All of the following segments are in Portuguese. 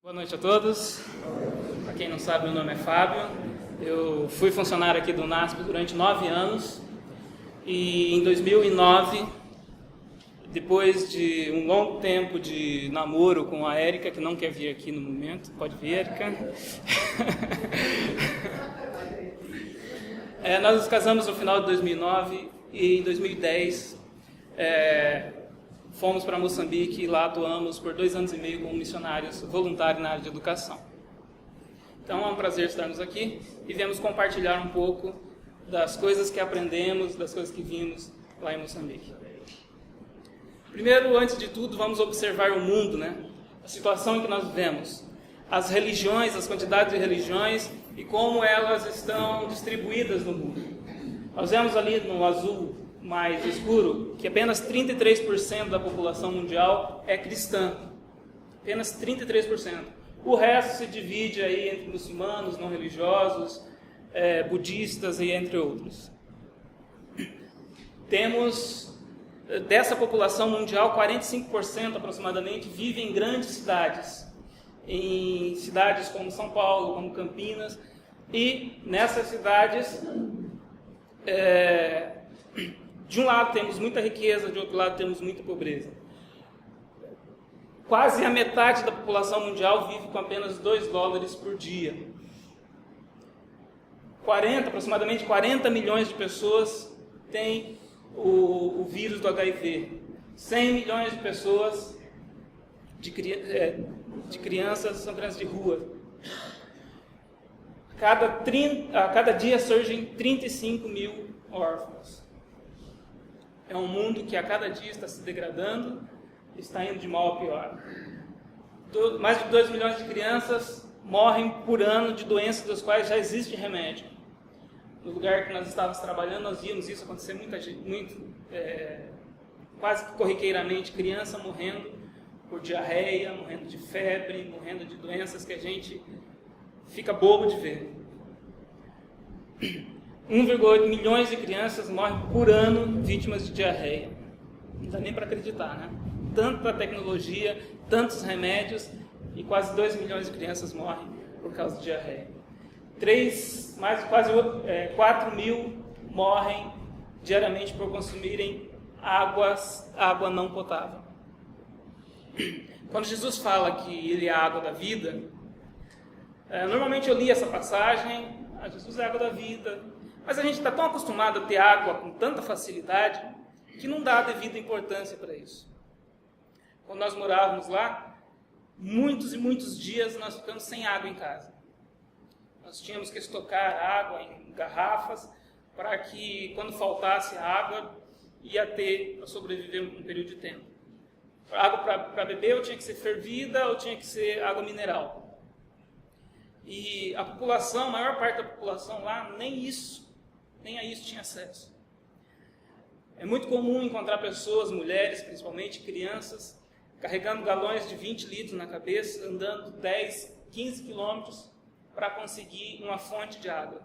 Boa noite a todos. Para quem não sabe, meu nome é Fábio. Eu fui funcionário aqui do NASP durante 9 anos e em 2009, depois de um longo tempo de namoro com a Érica, que não quer vir aqui no momento, pode vir, Érica. Nós nos casamos no final de 2009 e em 2010 fomos para Moçambique e lá atuamos por 2 anos e meio como missionários voluntários na área de educação. Então é um prazer estarmos aqui e viemos compartilhar um pouco das coisas que aprendemos, das coisas que vimos lá em Moçambique. Primeiro, antes de tudo, vamos observar o mundo, a situação em que nós vivemos, as religiões, as quantidades de religiões e como elas estão distribuídas no mundo. Nós vemos ali no azul mais escuro que apenas 33% da população mundial é cristã. Apenas 33%. O resto se divide aí entre muçulmanos, não religiosos, budistas e entre outros. Temos, dessa população mundial, 45% aproximadamente vive em grandes cidades. Em cidades como São Paulo, como Campinas. E nessas cidades, de um lado temos muita riqueza, de outro lado temos muita pobreza. Quase a metade da população mundial vive com apenas $2 por dia. Aproximadamente 40 milhões de pessoas têm o vírus do HIV. 100 milhões de pessoas, de crianças, são crianças de rua. A cada dia surgem 35 mil órfãos. É um mundo que a cada dia está se degradando, está indo de mal a pior. Mais de 2 milhões de crianças morrem por ano de doenças das quais já existe remédio. No lugar que nós estávamos trabalhando, nós vimos isso acontecer quase que corriqueiramente, criança morrendo por diarreia, morrendo de febre, morrendo de doenças que a gente fica bobo de ver. 1,8 milhões de crianças morrem por ano vítimas de diarreia. Não dá nem para acreditar, Tanta tecnologia, tantos remédios e quase 2 milhões de crianças morrem por causa de diarreia. Quase 4 mil morrem diariamente por consumirem água não potável. Quando Jesus fala que Ele é a água da vida, normalmente eu li essa passagem, Jesus é a água da vida, mas a gente está tão acostumado a ter água com tanta facilidade que não dá a devida importância para isso. Quando nós morávamos lá, muitos e muitos dias nós ficamos sem água em casa. Nós tínhamos que estocar água em garrafas para que, quando faltasse a água, ia ter para sobreviver um período de tempo. A água para beber ou tinha que ser fervida ou tinha que ser água mineral. E a população, a maior parte da população lá, nem a isso tinha acesso. É muito comum encontrar pessoas, mulheres, principalmente crianças, carregando galões de 20 litros na cabeça, andando 10, 15 quilômetros para conseguir uma fonte de água.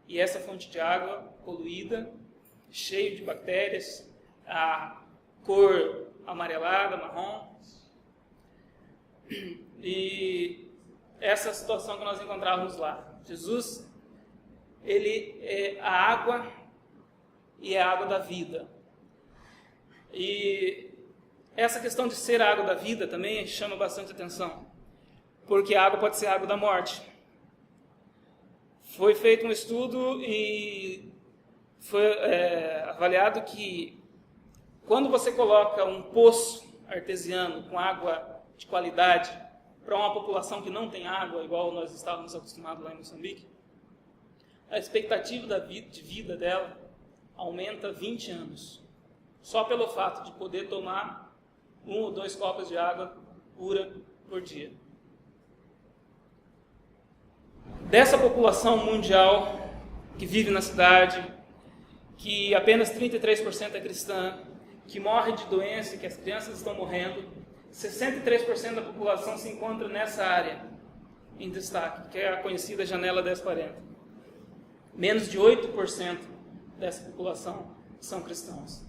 E essa fonte de água poluída, cheia de bactérias, a cor amarelada, marrom. E essa situação que nós encontrávamos lá. Jesus, Ele é a água e é a água da vida. E essa questão de ser a água da vida também chama bastante atenção, porque a água pode ser a água da morte. Foi feito um estudo e foi avaliado que quando você coloca um poço artesiano com água de qualidade para uma população que não tem água, igual nós estávamos acostumados lá em Moçambique, a expectativa de vida dela aumenta 20 anos. Só pelo fato de poder tomar 1 ou 2 copos de água pura por dia. Dessa população mundial que vive na cidade, que apenas 33% é cristã, que morre de doença e que as crianças estão morrendo, 63% da população se encontra nessa área em destaque, que é a conhecida janela 1040. Menos de 8% dessa população são cristãos.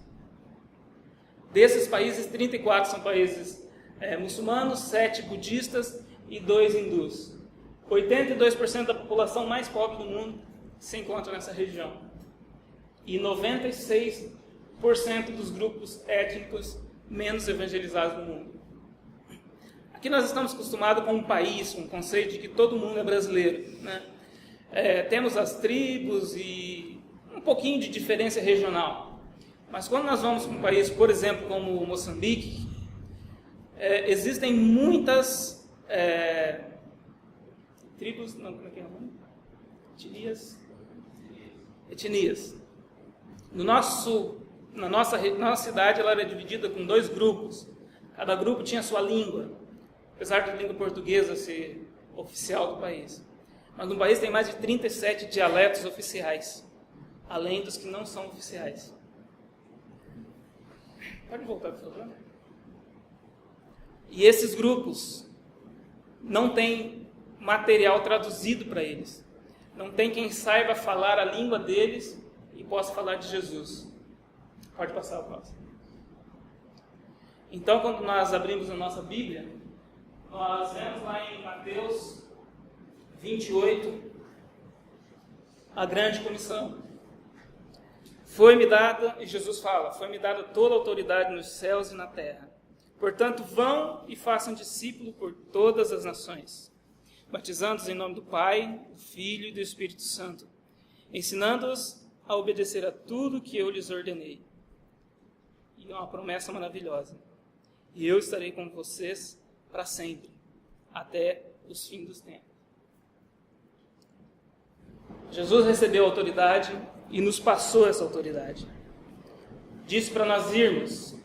Desses países, 34 são países muçulmanos, 7 budistas e 2 hindus. 82% da população mais pobre do mundo se encontra nessa região. E 96% dos grupos étnicos menos evangelizados do mundo. Aqui nós estamos acostumados com um país, um conceito de que todo mundo é brasileiro, né? Temos as tribos e um pouquinho de diferença regional. Mas quando nós vamos para um país, por exemplo, como Moçambique, existem muitas tribos, não, como é que é o nome? Etnias. Na nossa cidade, ela era dividida com 2 grupos. Cada grupo tinha sua língua, apesar da língua portuguesa ser oficial do país. Mas no país tem mais de 37 dialetos oficiais, além dos que não são oficiais. Pode voltar, por favor. E esses grupos não têm material traduzido para eles. Não tem quem saiba falar a língua deles e possa falar de Jesus. Pode passar o próximo. Então, quando nós abrimos a nossa Bíblia, nós vemos lá em Mateus 28, a grande comissão. Foi-me dada, e Jesus fala, foi-me dada toda a autoridade nos céus e na terra. Portanto, vão e façam discípulos por todas as nações, batizando-os em nome do Pai, do Filho e do Espírito Santo, ensinando-os a obedecer a tudo que eu lhes ordenei. E é uma promessa maravilhosa. E eu estarei com vocês para sempre, até os fins dos tempos. Jesus recebeu a autoridade e nos passou essa autoridade. Disse para nós irmos,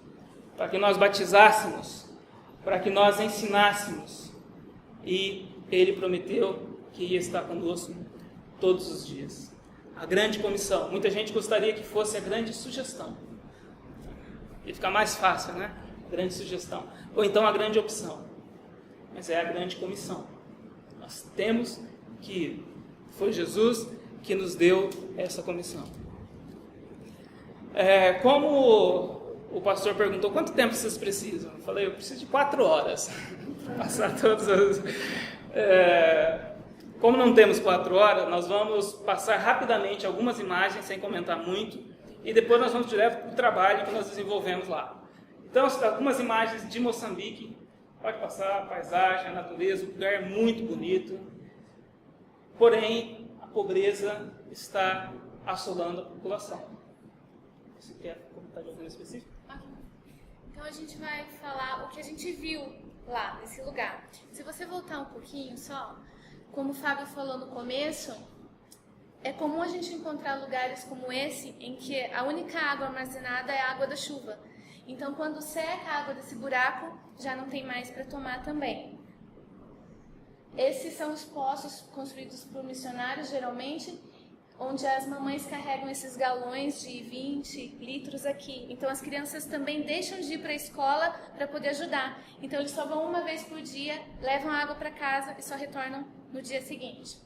para que nós batizássemos, para que nós ensinássemos. E Ele prometeu que ia estar conosco todos os dias. A grande comissão. Muita gente gostaria que fosse a grande sugestão. Ia ficar mais fácil, né? Grande sugestão. Ou então a grande opção. Mas é a grande comissão. Nós temos que ir. Foi Jesus que nos deu essa comissão. Como o pastor perguntou, quanto tempo vocês precisam? Eu falei, eu preciso de 4 horas. Passar todas as... Como não temos 4 horas, nós vamos passar rapidamente algumas imagens, sem comentar muito, e depois nós vamos direto para o trabalho que nós desenvolvemos lá. Então, algumas imagens de Moçambique, pode passar, a paisagem, a natureza, o lugar é muito bonito, porém, a pobreza está assolando a população. Você quer comentar de algum específico? Então a gente vai falar o que a gente viu lá, nesse lugar. Se você voltar um pouquinho só, como o Fábio falou no começo, é comum a gente encontrar lugares como esse, em que a única água armazenada é a água da chuva. Então quando seca a água desse buraco, já não tem mais para tomar também. Esses são os poços construídos por missionários, geralmente, onde as mamães carregam esses galões de 20 litros aqui. Então as crianças também deixam de ir para a escola para poder ajudar. Então eles só vão uma vez por dia, levam a água para casa e só retornam no dia seguinte.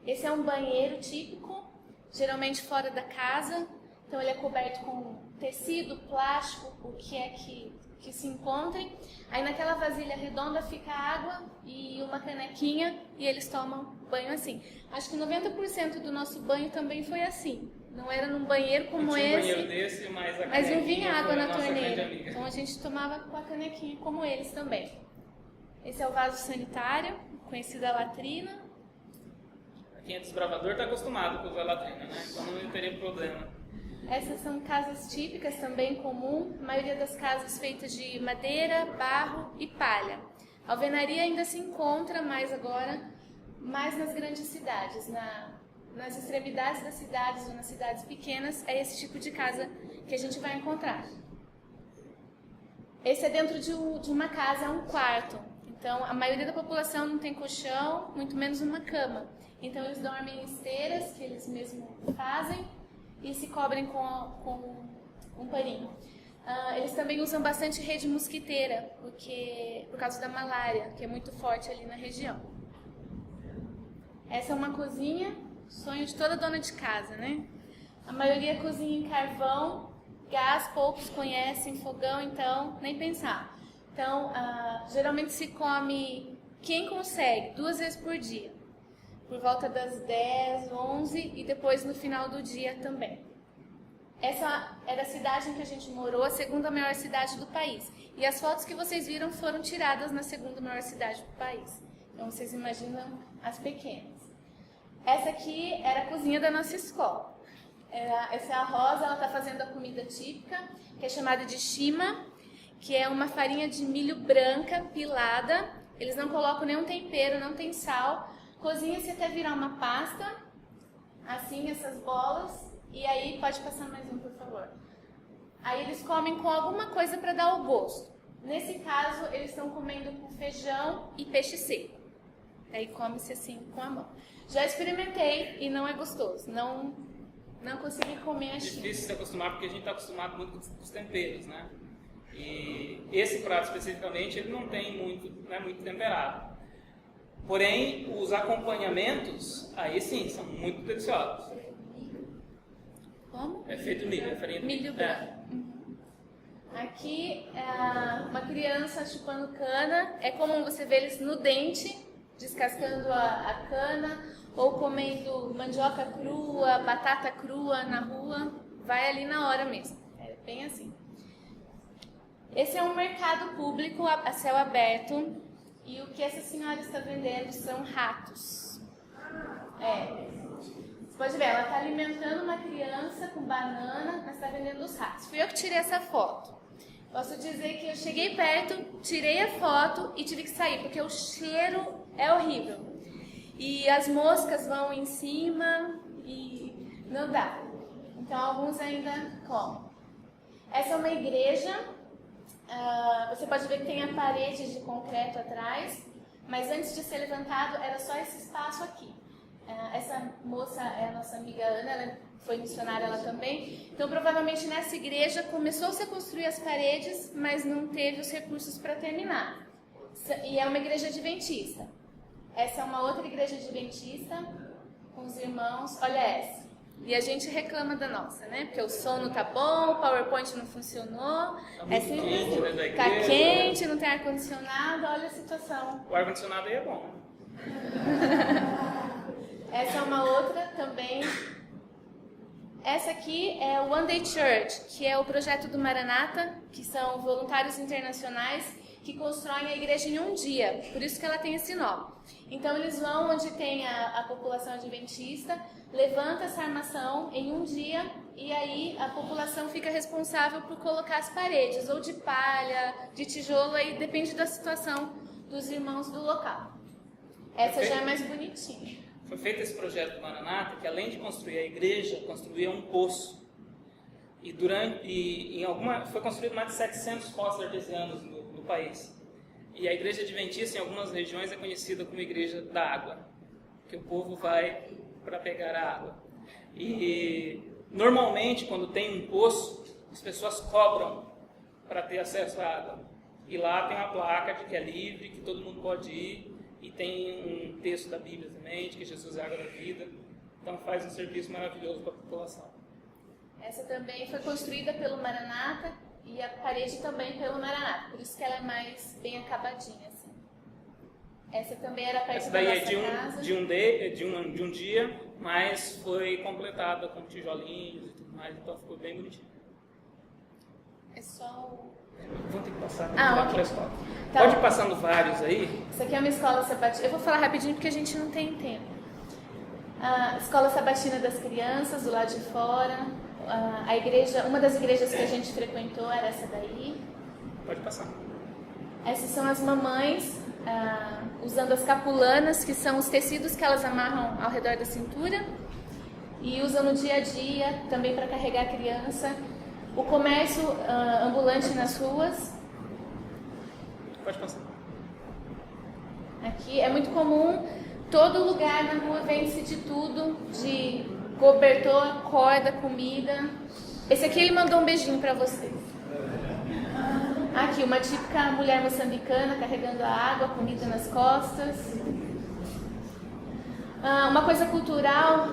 Esse é um banheiro típico, geralmente fora da casa. Então ele é coberto com tecido, plástico, o que é que se encontrem. Aí naquela vasilha redonda fica água e uma canequinha e eles tomam banho assim. Acho que 90% do nosso banho também foi assim. Não era num banheiro como esse, banheiro desse, mas não vinha água na torneira. Então a gente tomava com a canequinha como eles também. Esse é o vaso sanitário, conhecido a latrina. Quem é desbravador está acostumado com usar latrina, né? Então não teria problema. Essas são casas típicas, também comum, a maioria das casas feitas de madeira, barro e palha. A alvenaria ainda se encontra mais agora, mais nas grandes cidades, nas extremidades das cidades ou nas cidades pequenas, é esse tipo de casa que a gente vai encontrar. Esse é dentro de uma casa, é um quarto. Então, a maioria da população não tem colchão, muito menos uma cama. Então, eles dormem em esteiras, que eles mesmos fazem, e se cobrem com um paninho. Eles também usam bastante rede mosquiteira, por causa da malária, que é muito forte ali na região. Essa é uma cozinha, sonho de toda dona de casa, né? A maioria cozinha em carvão, gás, poucos conhecem, fogão, então, nem pensar. Então, geralmente se come Quem consegue 2 vezes por dia? Por volta das 10, 11 e depois no final do dia também. Essa era a cidade em que a gente morou, a segunda maior cidade do país. E as fotos que vocês viram foram tiradas na segunda maior cidade do país. Então vocês imaginam as pequenas. Essa aqui era a cozinha da nossa escola. Essa é a Rosa, ela está fazendo a comida típica, que é chamada de shima, que é uma farinha de milho branca, pilada. Eles não colocam nenhum tempero, não tem sal. Cozinha-se até virar uma pasta, assim, essas bolas. E aí, pode passar mais um, por favor. Aí eles comem com alguma coisa para dar o gosto. Nesse caso, eles estão comendo com feijão e peixe seco. Aí come-se assim, com a mão. Já experimentei e não é gostoso. Não consegui comer a shima. É difícil se acostumar porque a gente está acostumado muito com os temperos, né? E esse prato especificamente, ele não tem muito temperado. Porém, os acompanhamentos, aí sim, são muito deliciosos. Como? É feito milho, é farinha de milho branco. Uhum. Aqui, uma criança chupando cana. É comum você ver eles no dente, descascando a cana, ou comendo mandioca crua, batata crua na rua. Vai ali na hora mesmo. É bem assim. Esse é um mercado público a céu aberto. E o que essa senhora está vendendo são ratos. Você pode ver, ela está alimentando uma criança com banana, mas está vendendo os ratos. Fui eu que tirei essa foto. Posso dizer que eu cheguei perto, tirei a foto e tive que sair, porque o cheiro é horrível. E as moscas vão em cima e não dá. Então alguns ainda comem. Essa é uma igreja. Você pode ver que tem a parede de concreto atrás, mas antes de ser levantado era só esse espaço aqui. Essa moça é a nossa amiga Ana, ela foi missionária ela também. Então provavelmente nessa igreja começou-se a construir as paredes, mas não teve os recursos para terminar. E é uma igreja adventista. Essa é uma outra igreja adventista com os irmãos. Olha essa. E a gente reclama da nossa, né? Porque o som não tá bom, o PowerPoint não funcionou. Tá sempre assim. Tá quente, não tem ar-condicionado, olha a situação. O ar-condicionado aí é bom. Essa é uma outra também. Essa aqui é o One Day Church, que é o projeto do Maranata, que são voluntários internacionais que constroem a igreja em um dia. Por isso que ela tem esse nome. Então eles vão onde tem a população adventista, levanta essa armação em um dia e aí a população fica responsável por colocar as paredes, ou de palha, de tijolo, aí depende da situação dos irmãos do local. Essa já é mais bonitinha. Foi feito esse projeto do Maranata, que além de construir a igreja, construía um poço. Foi construído mais de 700 poços artesianos no país. E a igreja adventista, em algumas regiões, é conhecida como igreja da água, que o povo vai para pegar a água. E normalmente, quando tem um poço, as pessoas cobram para ter acesso à água. E lá tem uma placa de que é livre, que todo mundo pode ir. E tem um texto da Bíblia também, de que Jesus é a água da vida. Então faz um serviço maravilhoso para a população. Essa também foi construída pelo Maranata e a parede também pelo Maranata. Por isso que ela é mais bem acabadinha, assim. Essa também era perto da nossa casa. De um dia, mas foi completada com tijolinhos e tudo mais. Então ficou bem bonitinho. É só o... Vamos ter que passar okay. pela escola. Tá. Pode ir passando vários aí. Isso aqui é uma escola sabatina. Eu vou falar rapidinho porque a gente não tem tempo. A escola sabatina das crianças, do lado de fora. A igreja, uma das igrejas que a gente frequentou era essa daí. Pode passar. Essas são as mamães usando as capulanas, que são os tecidos que elas amarram ao redor da cintura. E usam no dia a dia também para carregar a criança. O comércio ambulante nas ruas. Pode passar. Aqui é muito comum, todo lugar na rua vende-se de tudo, de cobertor, corda, comida. Esse aqui ele mandou um beijinho para vocês. Aqui, uma típica mulher moçambicana carregando a água, comida nas costas. Uma coisa cultural,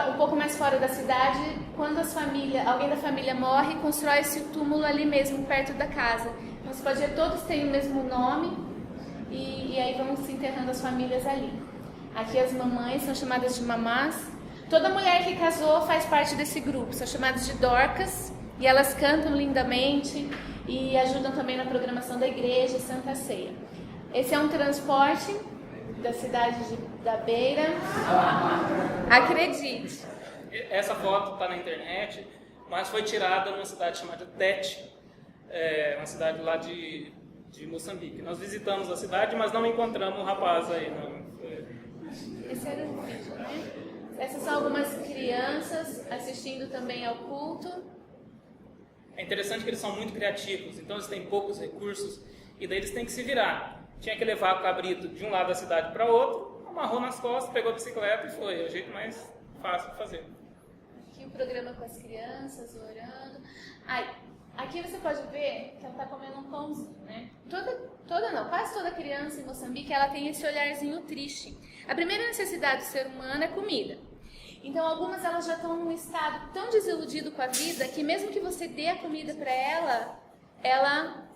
um pouco mais fora da cidade, quando alguém da família morre, constrói-se o túmulo ali mesmo, perto da casa. Então você pode ver, todos têm o mesmo nome e aí vão se enterrando as famílias ali. Aqui as mamães são chamadas de mamás. Toda mulher que casou faz parte desse grupo, são chamadas de dorcas, e elas cantam lindamente e ajudam também na programação da igreja, Santa Ceia. Esse é um transporte da cidade da Beira. Acredite. Essa foto está na internet, mas foi tirada numa cidade chamada Tete, uma cidade lá de Moçambique. Nós visitamos a cidade, mas não encontramos o rapaz aí. Não. Esse era o vídeo, né? Essas são algumas crianças assistindo também ao culto. É interessante que eles são muito criativos, então eles têm poucos recursos e daí eles têm que se virar. Tinha que levar o cabrito de um lado da cidade para outro, amarrou nas costas, pegou a bicicleta e foi. É o jeito mais fácil de fazer. Aqui o programa com as crianças, orando. Aqui você pode ver que ela está comendo um pãozinho, né? Quase toda criança em Moçambique, ela tem esse olharzinho triste. A primeira necessidade do ser humano é comida. Então, algumas elas já estão num estado tão desiludido com a vida que mesmo que você dê a comida para ela, ela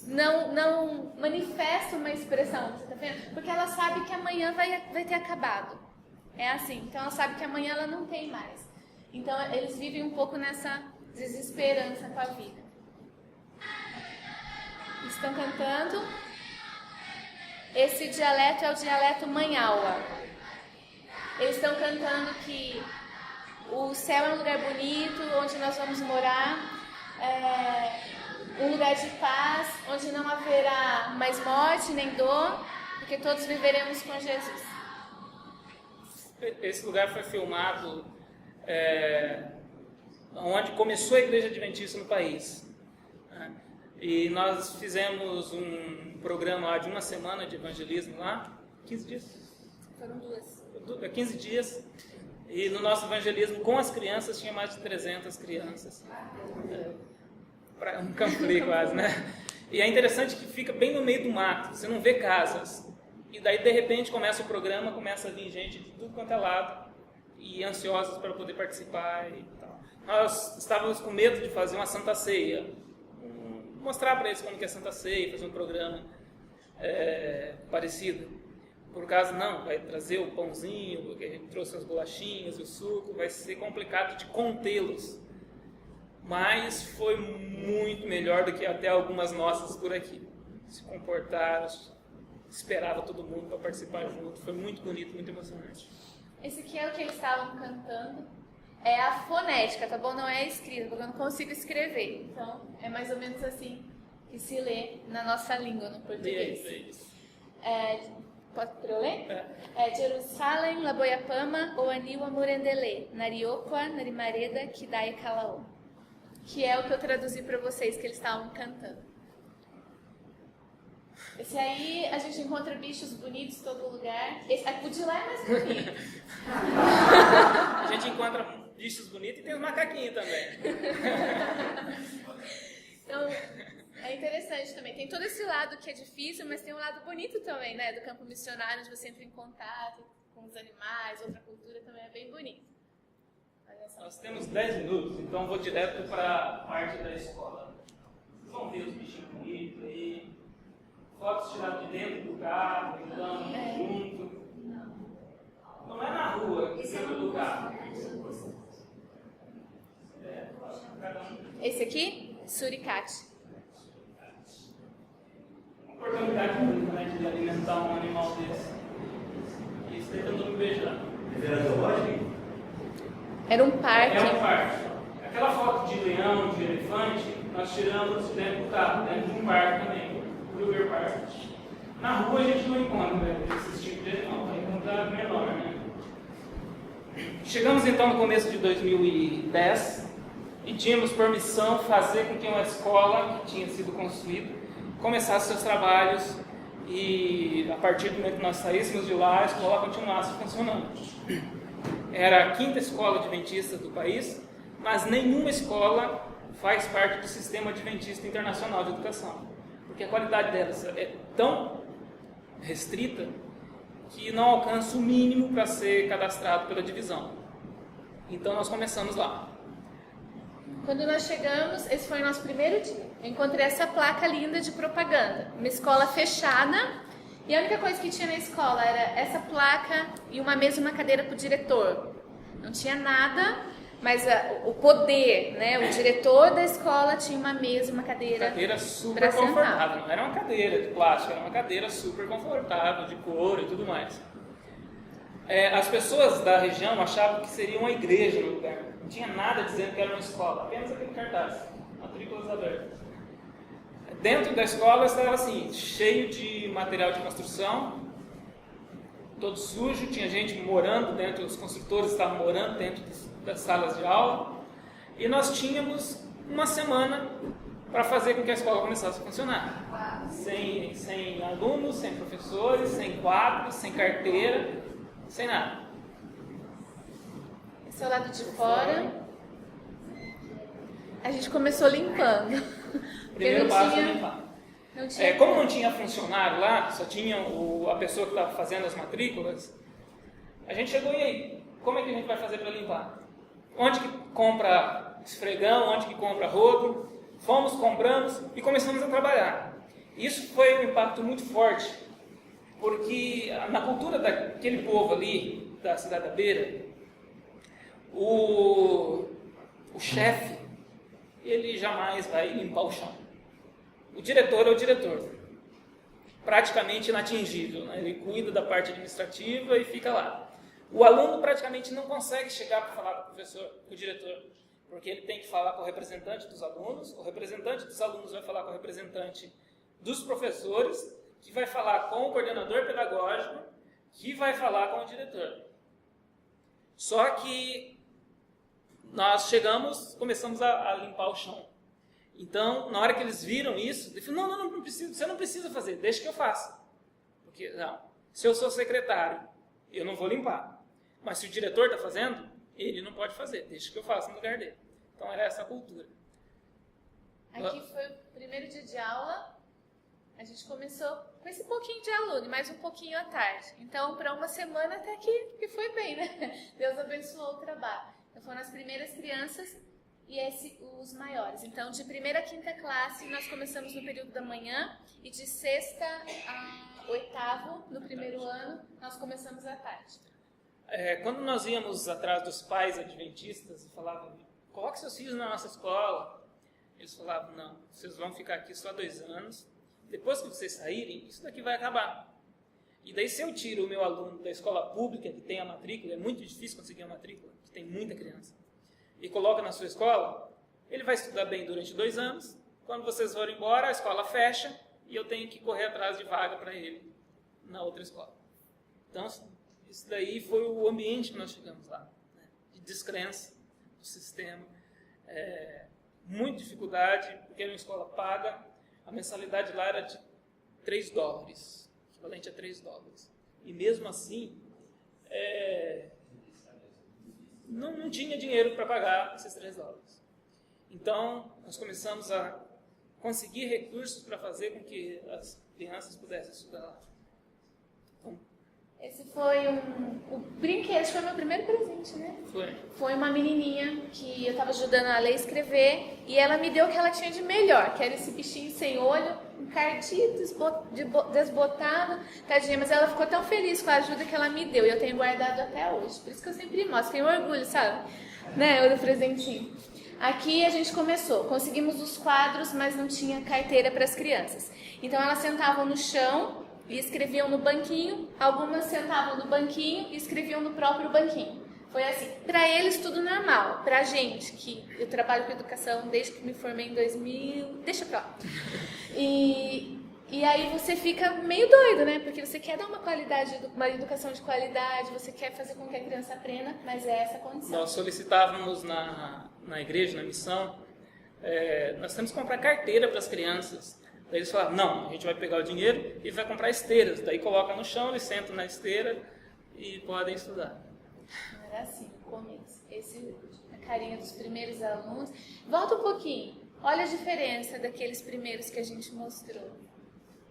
não manifesta uma expressão, você tá vendo? Porque ela sabe que amanhã vai ter acabado. É assim. Então, ela sabe que amanhã ela não tem mais. Então, eles vivem um pouco nessa desesperança com a vida. Estão cantando. Esse dialeto é o dialeto Manhaua. Eles estão cantando que o céu é um lugar bonito, onde nós vamos morar, um lugar de paz, onde não haverá mais morte nem dor, porque todos viveremos com Jesus. Esse lugar foi filmado onde começou a Igreja Adventista no país. E nós fizemos um programa lá de uma semana de evangelismo lá, 15 dias? Foram 15 dias. E no nosso evangelismo com as crianças tinha mais de 300 crianças. Para um campo quase, né? E é interessante que fica bem no meio do mato, você não vê casas. E daí de repente começa o programa, começa a vir gente de tudo quanto é lado e ansiosos para poder participar e tal. Nós estávamos com medo de fazer uma Santa Ceia, mostrar para eles como que é Santa Ceia, fazer um programa parecido. Por causa, não, vai trazer o pãozinho, porque a gente trouxe as bolachinhas, o suco, vai ser complicado de contê-los. Mas foi muito melhor do que até algumas nossas por aqui. Se comportaram, esperava todo mundo para participar junto, foi muito bonito, muito emocionante. Esse aqui é o que eles estavam cantando. É a fonética, tá bom? Não é escrita, porque eu não consigo escrever. Então, é mais ou menos assim que se lê na nossa língua, no português. Pode para eu ler? Jerusalém, Laboiapama, Oaniwa Murendele, Narioqua, Narimareda, Kidai Kalaô. Que é o que eu traduzi para vocês, que eles estavam cantando. Esse aí, a gente encontra bichos bonitos em todo lugar. O de lá é mais bonito. A gente encontra bichos bonitos e tem os macaquinhos também. Então, é interessante também. Tem todo esse lado que é difícil, mas tem um lado bonito também, né? Do campo missionário, onde você entra em contato com os animais, outra cultura também é bem bonito. Nós temos 10 minutos, então vou direto para a parte da escola. Vocês vão ver os bichinhos bonitos aí. Fotos tiradas de dentro do carro, então, junto. Não é na rua, dentro do carro. Esse aqui, suricate. Uma oportunidade muito, né, de alimentar um animal desse. E isso daí tentou me beijar. Era zoológico? Era um parque. É um parque. Aquela foto de leão, de elefante, nós tiramos dentro do carro, dentro de um parque também, o River Park. Na rua a gente não encontra esses tipos de animal, vai encontrar menor, né? Chegamos então no começo de 2010 e tínhamos permissão fazer com que uma escola que tinha sido construída começasse seus trabalhos e a partir do momento que nós saíssemos de lá, a escola continuasse funcionando. Era a 5ª escola adventista do país, mas nenhuma escola faz parte do sistema adventista internacional de educação, porque a qualidade delas é tão restrita que não alcança o mínimo para ser cadastrado pela divisão. Então nós começamos lá. Quando nós chegamos, esse foi o nosso primeiro dia. Eu encontrei essa placa linda de propaganda, uma escola fechada E a única coisa que tinha na escola era essa placa e uma mesa e uma cadeira para o diretor. Não tinha nada, mas o poder, né? O diretor da escola tinha uma mesa e uma cadeira. Cadeira super confortável. Não era uma cadeira de plástico, era uma cadeira super confortável, de couro e tudo mais. As pessoas da região achavam que seria uma igreja no lugar. Não tinha nada dizendo que era uma escola, apenas aquele cartaz, matrículas abertas. Dentro da escola estava assim, cheio de material de construção, todo sujo, tinha gente morando dentro, os construtores estavam morando dentro das salas de aula, e nós tínhamos uma semana para fazer com que a escola começasse a funcionar. Sem alunos, sem professores, sem quadros, sem carteira, sem nada. Esse é o lado de fora. A gente começou limpando. Primeiro passo é limpar. Como não tinha funcionário lá, só tinha a pessoa que estava fazendo as matrículas, a gente chegou e aí, como é que a gente vai fazer para limpar? Onde que compra esfregão, onde que compra rodo? Fomos, compramos e começamos a trabalhar. Isso foi um impacto muito forte, porque na cultura daquele povo ali, da Cidade da Beira, o chefe, ele jamais vai limpar o chão. O diretor é o diretor, praticamente inatingível, né? Ele cuida da parte administrativa e fica lá. O aluno praticamente não consegue chegar para falar com o professor, com o diretor, porque ele tem que falar com o representante dos alunos, o representante dos alunos vai falar com o representante dos professores, que vai falar com o coordenador pedagógico, que vai falar com o diretor. Só que nós começamos a limpar o chão. Então, na hora que eles viram isso, eles falaram, não precisa, você não precisa fazer, deixa que eu faça. Porque, se eu sou secretário, eu não vou limpar. Mas se o diretor está fazendo, ele não pode fazer, deixa que eu faça no lugar dele. Então, era essa a cultura. Aqui foi o primeiro dia de aula, a gente começou com esse pouquinho de aluno, mais um pouquinho à tarde. Então, para uma semana até que foi bem, né? Deus abençoou o trabalho. Então, foram as primeiras crianças e os maiores. Então, de primeira a quinta classe, nós começamos no período da manhã e de sexta a oitavo, no primeiro ano, nós começamos à tarde. Quando nós íamos atrás dos pais adventistas e falavam, coloque seus filhos na nossa escola, eles falavam, não, vocês vão ficar aqui só 2 anos, depois que vocês saírem, isso daqui vai acabar. E daí, se eu tiro o meu aluno da escola pública, que tem a matrícula, é muito difícil conseguir a matrícula, que tem muita criança, e coloca na sua escola, ele vai estudar bem durante 2 anos, quando vocês forem embora, a escola fecha, e eu tenho que correr atrás de vaga para ele na outra escola. Então, isso daí foi o ambiente que nós chegamos lá, né? De descrença do sistema, muita dificuldade, porque era uma escola paga, a mensalidade lá era de $3, equivalente a $3. E mesmo assim, não tinha dinheiro para pagar esses $3. Então, nós começamos a conseguir recursos para fazer com que as crianças pudessem estudar lá. Então, esse foi o brinquedo, foi meu primeiro presente, né? Foi uma menininha que eu estava ajudando ela a escrever e ela me deu o que ela tinha de melhor, que era esse bichinho sem olho, encardido, desbotado, tadinha, mas ela ficou tão feliz com a ajuda que ela me deu e eu tenho guardado até hoje. Por isso que eu sempre mostro, tenho orgulho, sabe? Né? Eu do presentinho. Aqui a gente conseguimos os quadros, mas não tinha carteira para as crianças. Então elas sentavam no chão e escreviam no banquinho, algumas sentavam no banquinho e escreviam no próprio banquinho. Foi assim, para eles tudo normal, pra gente, que eu trabalho com educação desde que me formei em 2000, deixa pra lá. E aí você fica meio doido, né? Porque você quer dar uma educação de qualidade, você quer fazer com que a criança aprenda, mas é essa a condição. Nós solicitávamos na igreja, na missão, nós temos que comprar carteira para as crianças. Daí eles falaram, não, a gente vai pegar o dinheiro e vai comprar esteiras. Daí coloca no chão, eles sentam na esteira e podem estudar. Não era assim no começo. A carinha dos primeiros alunos. Volta um pouquinho. Olha a diferença daqueles primeiros que a gente mostrou.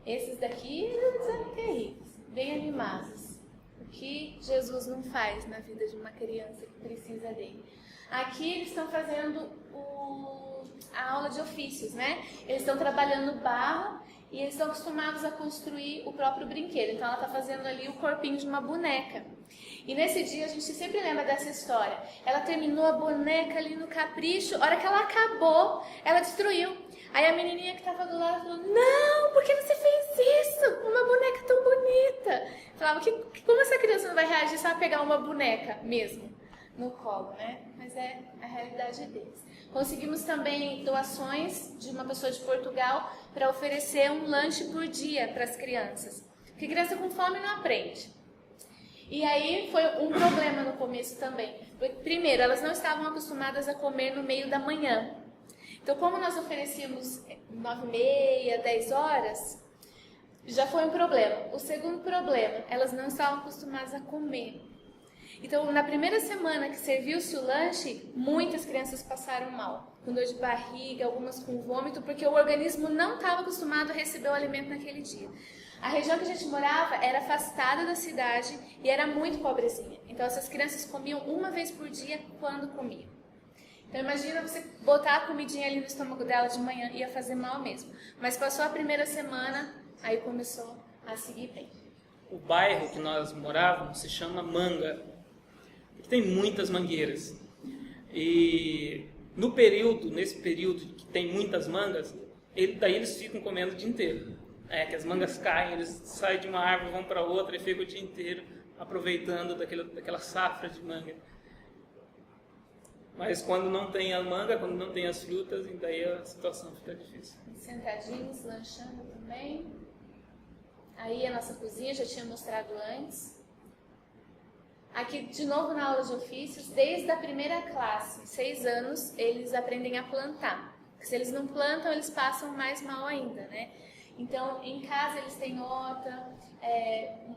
Esses daqui, eles eram terríveis, bem animados. O que Jesus não faz na vida de uma criança que precisa dele. Aqui eles estão fazendo a aula de ofícios, né? Eles estão trabalhando barro e eles estão acostumados a construir o próprio brinquedo. Então ela está fazendo ali o corpinho de uma boneca. E nesse dia a gente sempre lembra dessa história. Ela terminou a boneca ali no capricho, a hora que ela acabou, ela destruiu. Aí a menininha que estava do lado falou: não, por que você fez isso? Uma boneca tão bonita. Falava que como essa criança não vai reagir se ela pegar uma boneca mesmo no colo, né? Mas é a realidade deles. Conseguimos também doações de uma pessoa de Portugal para oferecer um lanche por dia para as crianças. Porque criança com fome não aprende. E aí foi um problema no começo também. Primeiro, elas não estavam acostumadas a comer no meio da manhã. Então, como nós oferecíamos 9h30, 10 horas, já foi um problema. O segundo problema, elas não estavam acostumadas a comer. Então, na primeira semana que serviu-se o lanche, muitas crianças passaram mal, com dor de barriga, algumas com vômito, porque o organismo não estava acostumado a receber o alimento naquele dia. A região que a gente morava era afastada da cidade e era muito pobrezinha. Então, essas crianças comiam uma vez por dia quando comiam. Então, imagina você botar a comidinha ali no estômago dela de manhã, ia fazer mal mesmo. Mas passou a primeira semana, aí começou a seguir bem. O bairro que nós morávamos se chama Manga. Tem muitas mangueiras. E nesse período que tem muitas mangas, daí eles ficam comendo o dia inteiro. Que as mangas caem, eles saem de uma árvore, vão para outra e ficam o dia inteiro aproveitando daquela safra de manga. Mas quando não tem a manga, quando não tem as frutas, daí a situação fica difícil. Sentadinhos, lanchando também. Aí a nossa cozinha, já tinha mostrado antes. Aqui, de novo, na aula de ofícios, desde a primeira classe, 6 anos, eles aprendem a plantar. Porque se eles não plantam, eles passam mais mal ainda, né? Então, em casa eles têm horta,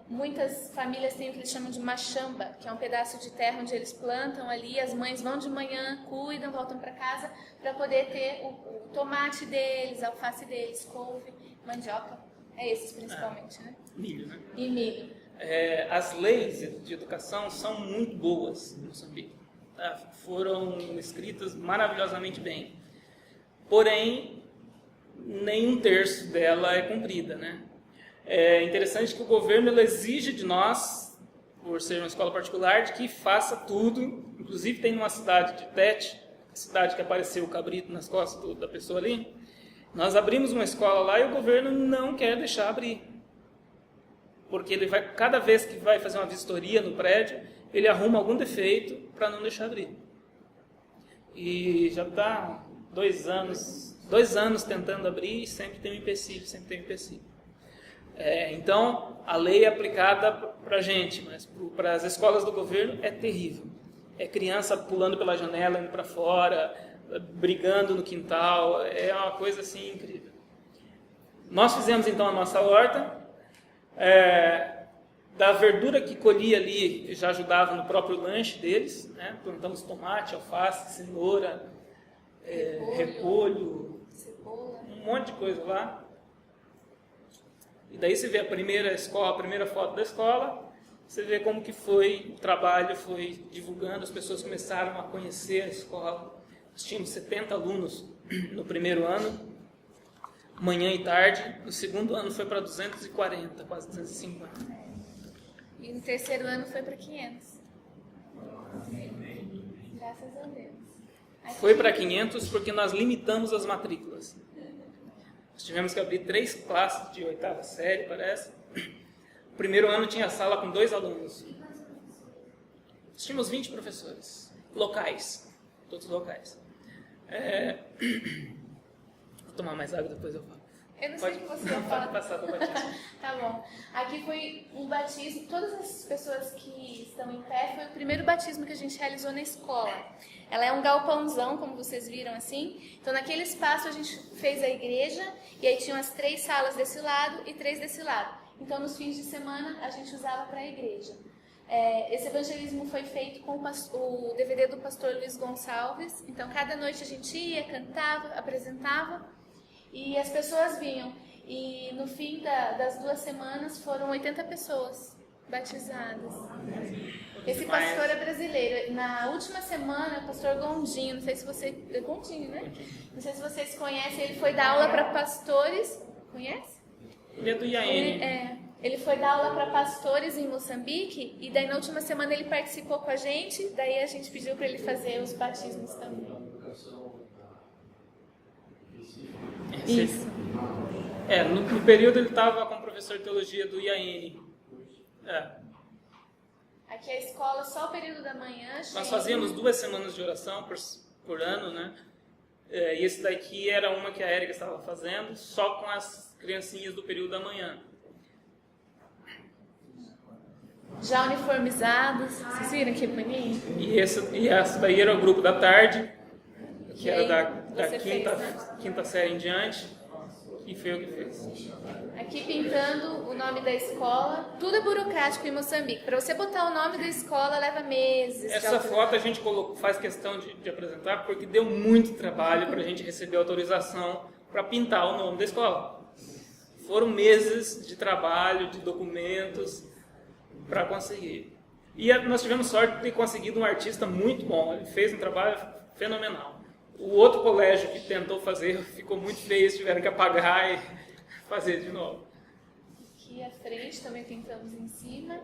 muitas famílias têm o que eles chamam de machamba, que é um pedaço de terra onde eles plantam ali, as mães vão de manhã, cuidam, voltam para casa, para poder ter o tomate deles, a alface deles, couve, mandioca, esses principalmente, né? Milho, né? E milho. As leis de educação são muito boas em Moçambique. Foram escritas maravilhosamente bem. Porém, nem 1/3 dela é cumprida, né? É interessante que o governo exige de nós, por ser uma escola particular, de que faça tudo. Inclusive tem uma cidade de Tete, a cidade que apareceu o cabrito nas costas da pessoa ali. Nós abrimos uma escola lá e o governo não quer deixar abrir. Porque ele vai, cada vez que vai fazer uma vistoria no prédio, ele arruma algum defeito para não deixar abrir. E já está 2 anos tentando abrir e sempre tem um empecilho, então, a lei é aplicada para a gente, mas para as escolas do governo é terrível. É criança pulando pela janela, indo para fora, brigando no quintal, é uma coisa assim incrível. Nós fizemos então a nossa horta, da verdura que colhia ali, já ajudava no próprio lanche deles, né? Plantamos tomate, alface, cenoura, repolho, cebola, um monte de coisa lá. E daí você vê a primeira foto da escola, você vê como que foi o trabalho, foi divulgando, as pessoas começaram a conhecer a escola. Nós tínhamos 70 alunos no primeiro ano, manhã e tarde. No segundo ano foi para 240, quase 250. E no terceiro ano foi para 500. Graças a Deus. Foi para 500 porque nós limitamos as matrículas. Nós tivemos que abrir 3 classes de 8ª série, parece. O primeiro ano tinha sala com 2 alunos. Nós tínhamos 20 professores, locais, todos locais. Vou tomar mais água, depois eu falo. Eu não sei o que você fala. Pode passar do batismo. Tá bom. Aqui foi um batismo, todas as pessoas que estão em pé, foi o primeiro batismo que a gente realizou na escola. Ela é um galpãozão, como vocês viram assim. Então, naquele espaço a gente fez a igreja, e aí tinham as 3 salas desse lado e 3 desse lado. Então, nos fins de semana, a gente usava para a igreja. Esse evangelismo foi feito com o DVD do pastor Luiz Gonçalves. Então, cada noite a gente ia, cantava, apresentava, e as pessoas vinham. E no fim das 2 semanas foram 80 pessoas batizadas. Esse pastor é brasileiro. Na última semana, o pastor Gondinho, não sei se você... Gondinho, né? Não sei se vocês conhecem, ele foi dar aula para pastores. Conhece? Ele é do IAN. Ele foi dar aula para pastores em Moçambique e daí na última semana ele participou com a gente, daí a gente pediu para ele fazer os batismos também. Isso. No período ele estava com o professor de teologia do IAN. Aqui a escola, só o período da manhã. Nós fazíamos 2 semanas de oração por ano, né? E esse daqui era uma que a Érica estava fazendo, só com as criancinhas do período da manhã. Já uniformizados, vocês viram que bonito? E essa daí era o grupo da tarde, que era da quinta série em diante, e foi o que fez. Aqui pintando o nome da escola, tudo é burocrático em Moçambique. Para você botar o nome da escola leva meses. Essa foto a gente faz questão de apresentar porque deu muito trabalho para a gente receber autorização para pintar o nome da escola. Foram meses de trabalho, de documentos para conseguir. E nós tivemos sorte de ter conseguido um artista muito bom. Ele fez um trabalho fenomenal. O outro colégio que tentou fazer ficou muito feio, eles tiveram que apagar e fazer de novo. Aqui à frente também pintamos em cima.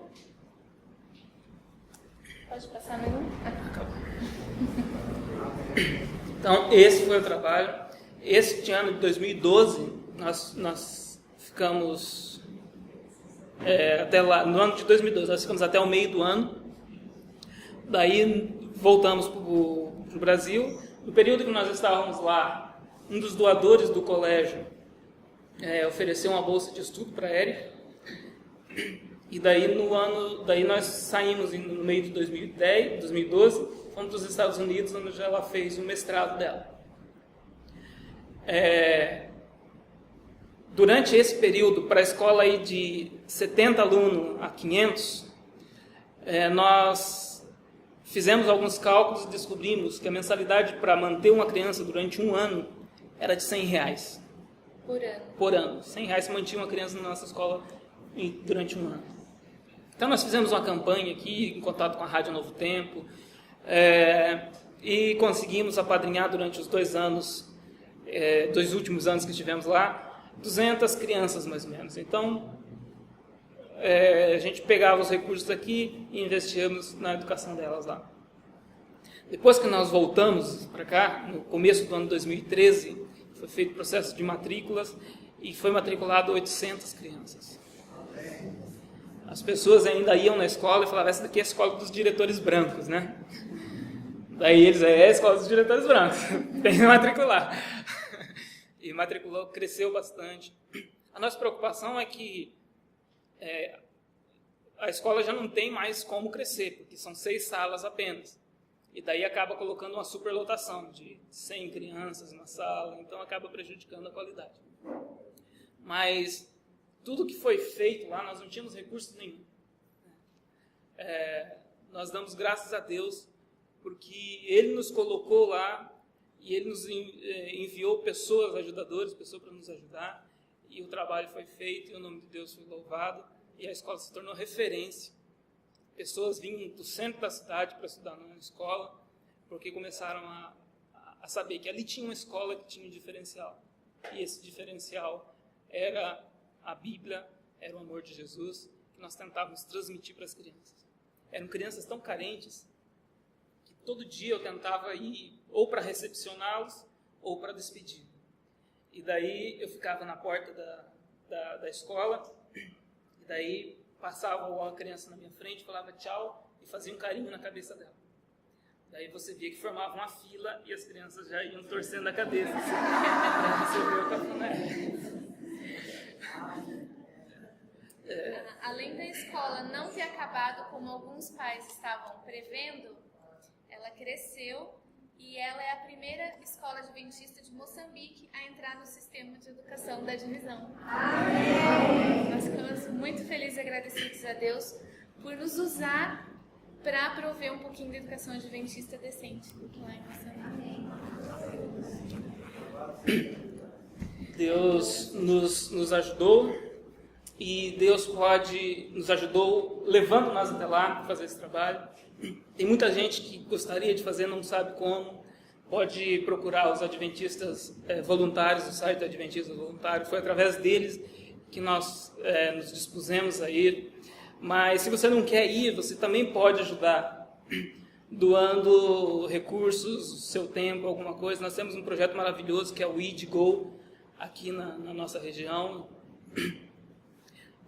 Pode passar mais um? Acabou. Então, esse foi o trabalho. Este ano de 2012, nós ficamos até lá, no ano de 2012, nós ficamos até o meio do ano. Daí voltamos para o Brasil. No período que nós estávamos lá, um dos doadores do colégio ofereceu uma bolsa de estudo para a Érica. E daí nós saímos no meio de 2012, fomos para os Estados Unidos, onde ela fez o mestrado dela. Durante esse período, para a escola aí de 70 alunos a 500, nós fizemos alguns cálculos e descobrimos que a mensalidade para manter uma criança durante um ano era de R$100. Por ano. R$100 se mantinha uma criança na nossa escola durante um ano. Então nós fizemos uma campanha aqui, em contato com a Rádio Novo Tempo, e conseguimos apadrinhar durante os 2 últimos anos que estivemos lá, 200 crianças mais ou menos. Então, a gente pegava os recursos aqui e investíamos na educação delas lá. Depois que nós voltamos para cá, no começo do ano 2013, foi feito o processo de matrículas e foi matriculado 800 crianças. As pessoas ainda iam na escola e falavam, essa daqui é a escola dos diretores brancos, né? Daí eles, a escola dos diretores brancos, tem que matricular. E matriculou, cresceu bastante. A nossa preocupação é que a escola já não tem mais como crescer, porque são 6 salas apenas. E daí acaba colocando uma superlotação de 100 crianças na sala, então acaba prejudicando a qualidade. Mas tudo que foi feito lá, nós não tínhamos recursos nenhum. Nós damos graças a Deus, porque Ele nos colocou lá e Ele nos enviou pessoas ajudadoras, pessoas para nos ajudar, e o trabalho foi feito, e o nome de Deus foi louvado, e a escola se tornou referência. Pessoas vinham do centro da cidade para estudar na escola, porque começaram a saber que ali tinha uma escola que tinha um diferencial. E esse diferencial era a Bíblia, era o amor de Jesus, que nós tentávamos transmitir para as crianças. Eram crianças tão carentes, que todo dia eu tentava ir ou para recepcioná-los, ou para despedir. E daí eu ficava na porta da escola, e daí passava uma criança na minha frente, falava tchau e fazia um carinho na cabeça dela. Daí você via que formava uma fila e as crianças já iam torcendo a cabeça assim, para receber o cafuné. Além da escola não ter acabado como alguns pais estavam prevendo, ela cresceu e ela é a primeira escola adventista de Moçambique a entrar no sistema de educação da divisão. Nós ficamos muito felizes e agradecidos a Deus por nos usar para prover um pouquinho de educação adventista decente lá em Moçambique. Deus nos ajudou e Deus nos ajudou levando nós até lá para fazer esse trabalho. Tem muita gente que gostaria de fazer, não sabe como. Pode procurar os adventistas voluntários, o site do Adventista Voluntário. Foi através deles que nós nos dispusemos a ir. Mas se você não quer ir, você também pode ajudar, doando recursos, seu tempo, alguma coisa. Nós temos um projeto maravilhoso que é o IDGO, aqui na nossa região.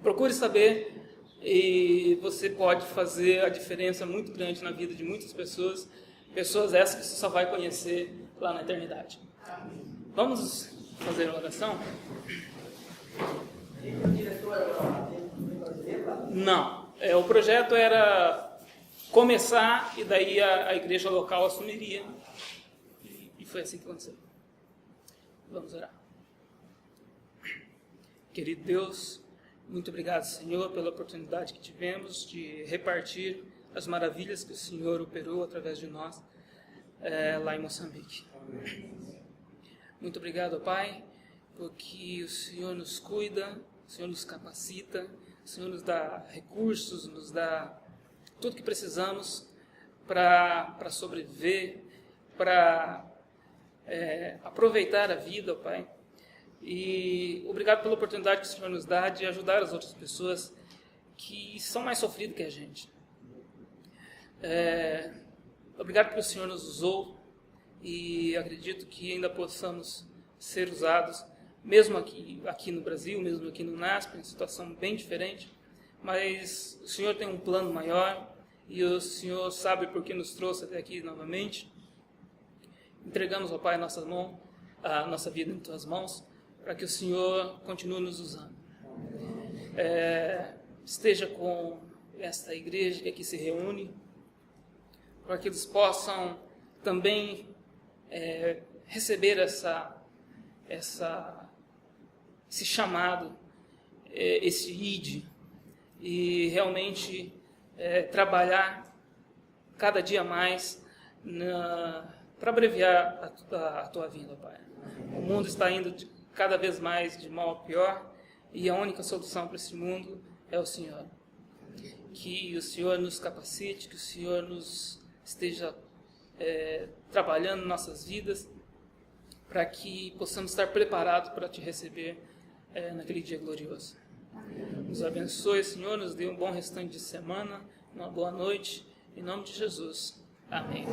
Procure saber, e você pode fazer a diferença muito grande na vida de muitas pessoas, pessoas essas que você só vai conhecer lá na eternidade. Vamos fazer uma oração? Não, o projeto era começar e daí a igreja local assumiria, e foi assim que aconteceu. Vamos orar. Querido Deus, muito obrigado, Senhor, pela oportunidade que tivemos de repartir as maravilhas que o Senhor operou através de nós lá em Moçambique. Muito obrigado, Pai, porque o Senhor nos cuida, o Senhor nos capacita, o Senhor nos dá recursos, nos dá tudo que precisamos para sobreviver, para aproveitar a vida, Pai. E obrigado pela oportunidade que o Senhor nos dá de ajudar as outras pessoas que são mais sofridas que a gente. Obrigado porque o Senhor nos usou e acredito que ainda possamos ser usados, mesmo aqui no Brasil, mesmo aqui no NASP, em situação bem diferente, mas o Senhor tem um plano maior e o Senhor sabe por que nos trouxe até aqui novamente. Entregamos, ó Pai, a nossa vida em Tuas mãos, para que o Senhor continue nos usando. Esteja com esta igreja que aqui se reúne, para que eles possam também receber esse chamado, esse ID, e realmente trabalhar cada dia mais para abreviar a Tua vinda, Pai. O mundo está indo cada vez mais de mal a pior, e a única solução para esse mundo é o Senhor. Que o Senhor nos capacite, que o Senhor nos esteja trabalhando em nossas vidas, para que possamos estar preparados para Te receber naquele dia glorioso. Nos abençoe, Senhor, nos dê um bom restante de semana, uma boa noite, em nome de Jesus. Amém.